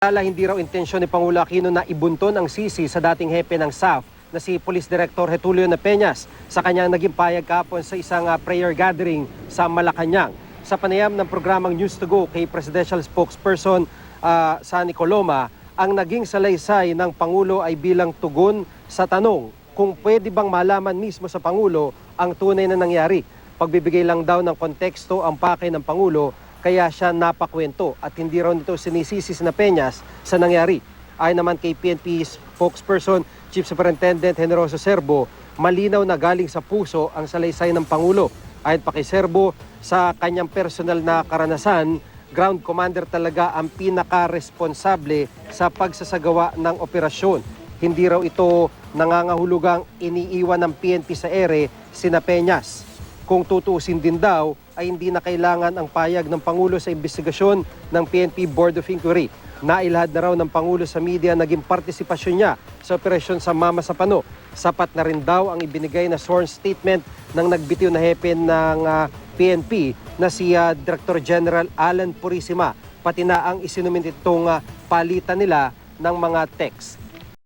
Hindi raw intensyon ni Pangulo Aquino na ibunton ang sisi sa dating hepe ng SAF na si Police Director Getulio N. Peñas sa kanyang naging payag kahapon sa isang prayer gathering sa Malacanang. Sa panayam ng programang News to Go kay Presidential Spokesperson Sunny Coloma, ang naging salaysay ng Pangulo ay bilang tugon sa tanong kung pwede bang malaman mismo sa Pangulo ang tunay na nangyari. Pagbibigay lang daw ng konteksto ang pakay ng Pangulo, kaya siya napakwento at hindi raw nito sinisisi na Peñas sa nangyari. Ayon naman kay PNP spokesperson Chief Superintendent Generoso Serbo, malinaw na galing sa puso ang salaysay ng Pangulo. Ayon pa kay Serbo, sa kanyang personal na karanasan, ground commander talaga ang pinaka-responsable sa pagsasagawa ng operasyon. Hindi raw ito nangangahulugang iniiwan ng PNP sa ere sina Peñas. Kung tutuusin din daw, ay hindi na kailangan ang payag ng Pangulo sa investigasyon ng PNP Board of Inquiry. Nailahad na raw ng Pangulo sa media naging partisipasyon niya sa operasyon sa Mama Sapano. Sapat na rin daw ang ibinigay na sworn statement ng nagbitiw na hepe ng PNP na si Director General Alan Purisima, pati na ang isinumin itong palitan nila ng mga text.